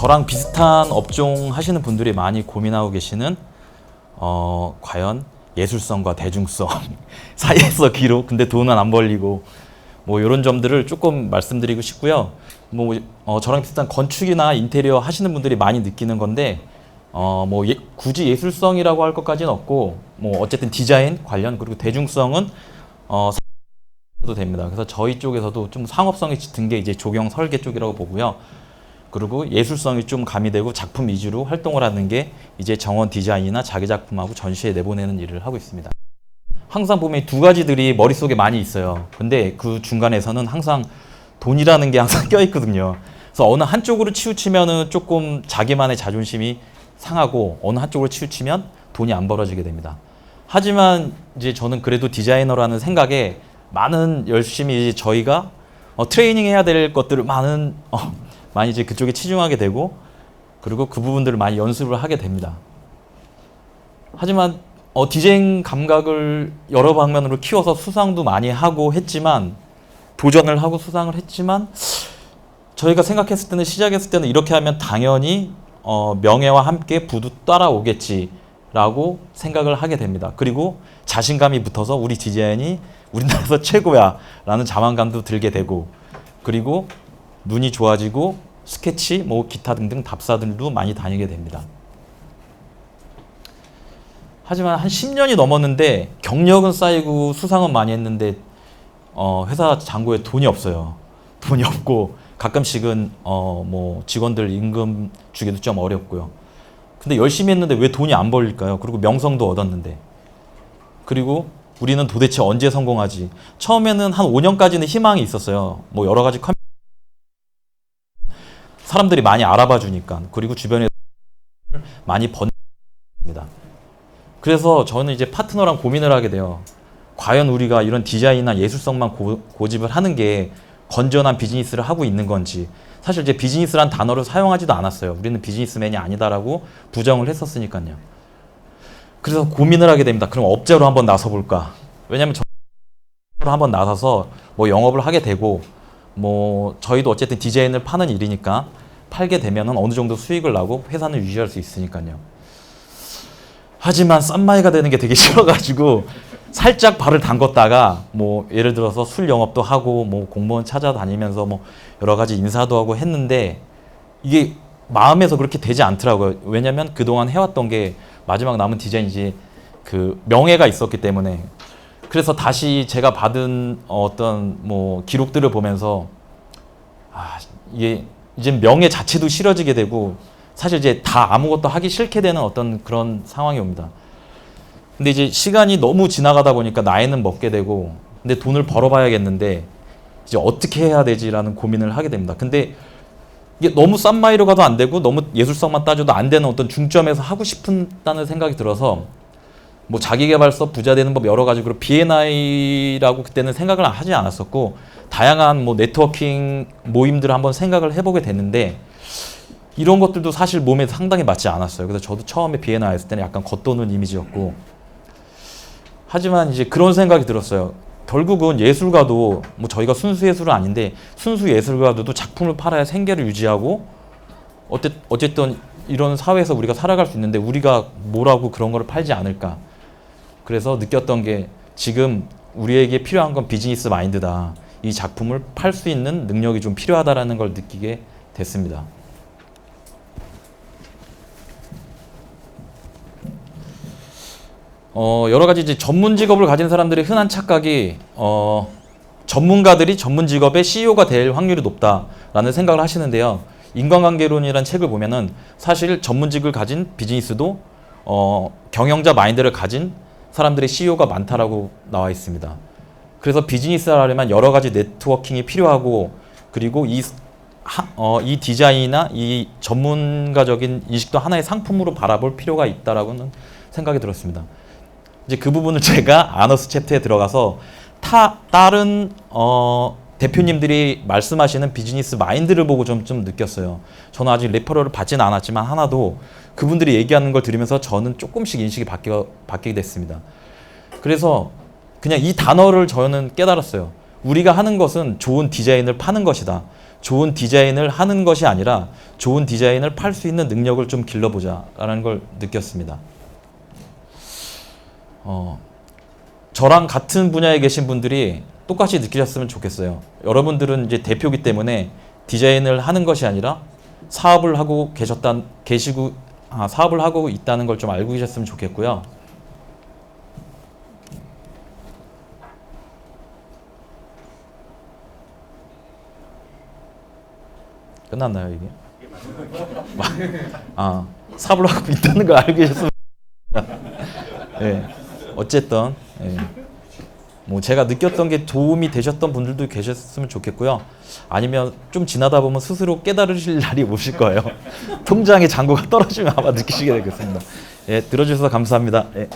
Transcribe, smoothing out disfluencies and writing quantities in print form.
저랑 비슷한 업종 하시는 분들이 많이 고민하고 계시는 과연 예술성과 대중성 사이에서 기록, 근데 돈은 안 벌리고 뭐 이런 점들을 조금 말씀드리고 싶고요. 저랑 비슷한 건축이나 인테리어 하시는 분들이 많이 느끼는 건데 굳이 예술성이라고 할 것까지는 없고 어쨌든 디자인 관련 그리고 대중성은 도 됩니다. 그래서 저희 쪽에서도 좀 상업성이 짙은 게 이제 조경 설계 쪽이라고 보고요. 그리고 예술성이 좀 가미되고 작품 위주로 활동을 하는 게 이제 정원 디자인이나 자기 작품하고 전시에 내보내는 일을 하고 있습니다. 항상 보면 두 가지들이 머릿속에 많이 있어요. 근데 그 중간에서는 항상 돈이라는 게 항상 껴있거든요. 그래서 어느 한쪽으로 치우치면은 조금 자기만의 자존심이 상하고 어느 한쪽으로 치우치면 돈이 안 벌어지게 됩니다. 하지만 이제 저는 그래도 디자이너라는 생각에 많은 열심히 저희가 트레이닝 해야 될 것들을 많이 이제 그쪽에 치중하게 되고 그리고 그 부분들을 많이 연습을 하게 됩니다. 하지만 디자인 감각을 여러 방면으로 키워서 수상도 많이 하고 했지만 도전을 하고 수상을 했지만 저희가 생각했을 때는 시작했을 때는 이렇게 하면 당연히 명예와 함께 부도 따라오겠지라고 생각을 하게 됩니다. 그리고 자신감이 붙어서 우리 디자인이 우리나라에서 최고야 라는 자만감도 들게 되고 그리고 눈이 좋아지고 스케치, 기타 등등 답사들도 많이 다니게 됩니다. 하지만 한 10년이 넘었는데 경력은 쌓이고 수상은 많이 했는데 회사 잔고에 돈이 없어요. 돈이 없고 가끔씩은 직원들 임금 주기도 좀 어렵고요. 근데 열심히 했는데 왜 돈이 안 벌릴까요? 그리고 명성도 얻었는데. 그리고 우리는 도대체 언제 성공하지? 처음에는 한 5년까지는 희망이 있었어요. 여러 가지 사람들이 많이 알아봐 주니까. 그리고 주변에 많이 번집니다. 그래서 저는 이제 파트너랑 고민을 하게 돼요. 과연 우리가 이런 디자인이나 예술성만 고집을 하는 게 건전한 비즈니스를 하고 있는 건지. 사실 이제 비즈니스란 단어를 사용하지도 않았어요. 우리는 비즈니스맨이 아니다라고 부정을 했었으니까요. 그래서 고민을 하게 됩니다. 그럼 업자로 한번 나서볼까? 왜냐하면 저로 한번 나서서 영업을 하게 되고 저희도 어쨌든 디자인을 파는 일이니까 팔게 되면은 어느 정도 수익을 나고 회사는 유지할 수 있으니까요. 하지만 싼마이가 되는 게 되게 싫어가지고 살짝 발을 담궜다가 예를 들어서 술 영업도 하고 공무원 찾아다니면서 여러 가지 인사도 하고 했는데 이게 마음에서 그렇게 되지 않더라고요. 왜냐면 그동안 해왔던 게 마지막 남은 디자인이지 그 명예가 있었기 때문에. 그래서 다시 제가 받은 어떤 기록들을 보면서 이게 이제 명예 자체도 싫어지게 되고 사실 이제 다 아무것도 하기 싫게 되는 어떤 그런 상황이 옵니다. 근데 이제 시간이 너무 지나가다 보니까 나이는 먹게 되고 근데 돈을 벌어봐야겠는데 이제 어떻게 해야 되지라는 고민을 하게 됩니다. 근데 이게 너무 싼 마이로 가도 안 되고 너무 예술성만 따져도 안 되는 어떤 중점에서 하고 싶다는 생각이 들어서 자기계발서 부자 되는 법 여러 가지 그리고 B&I라고 그때는 생각을 하지 않았었고 다양한 네트워킹 모임들을 한번 생각을 해보게 됐는데 이런 것들도 사실 몸에 상당히 맞지 않았어요. 그래서 저도 처음에 B&I 했을 때는 약간 겉도는 이미지였고 하지만 이제 그런 생각이 들었어요. 결국은 예술가도 저희가 순수 예술은 아닌데 순수 예술가도 작품을 팔아야 생계를 유지하고 어쨌든 이런 사회에서 우리가 살아갈 수 있는데 우리가 뭐라고 그런 거를 팔지 않을까. 그래서 느꼈던 게 지금 우리에게 필요한 건 비즈니스 마인드다. 이 작품을 팔 수 있는 능력이 좀 필요하다라는 걸 느끼게 됐습니다. 여러 가지 이제 전문 직업을 가진 사람들의 흔한 착각이 전문가들이 전문 직업의 CEO가 될 확률이 높다라는 생각을 하시는데요. 인간관계론이라는 책을 보면은 사실 전문직을 가진 비즈니스도 경영자 마인드를 가진 사람들의 CEO가 많다라고 나와 있습니다. 그래서 비즈니스를 하려면 여러 가지 네트워킹이 필요하고 그리고 이 디자인이나 이 전문가적인 인식도 하나의 상품으로 바라볼 필요가 있다라고는 생각이 들었습니다. 이제 그 부분을 제가 아너스 챕터에 들어가서 다른 대표님들이 말씀하시는 비즈니스 마인드를 보고 좀 느꼈어요. 저는 아직 레퍼럴을 받지는 않았지만 하나도 그분들이 얘기하는 걸 들으면서 저는 조금씩 인식이 바뀌게 됐습니다. 그래서 그냥 이 단어를 저는 깨달았어요. 우리가 하는 것은 좋은 디자인을 파는 것이다. 좋은 디자인을 하는 것이 아니라 좋은 디자인을 팔 수 있는 능력을 좀 길러보자라는 걸 느꼈습니다. 저랑 같은 분야에 계신 분들이 똑같이 느끼셨으면 좋겠어요. 여러분들은 이제 대표기 때문에 디자인을 하는 것이 아니라 사업을 하고 사업을 하고 있다는 걸 좀 알고 계셨으면 좋겠고요. 끝났나요, 이게? 사업을 하고 있다는 걸 알고 계셨으면 예. 어쨌든 예. 뭐 제가 느꼈던 게 도움이 되셨던 분들도 계셨으면 좋겠고요. 아니면 좀 지나다 보면 스스로 깨달으실 날이 오실 거예요. 통장에 잔고가 떨어지면 아마 느끼시게 되겠습니다. 예, 들어주셔서 감사합니다. 예.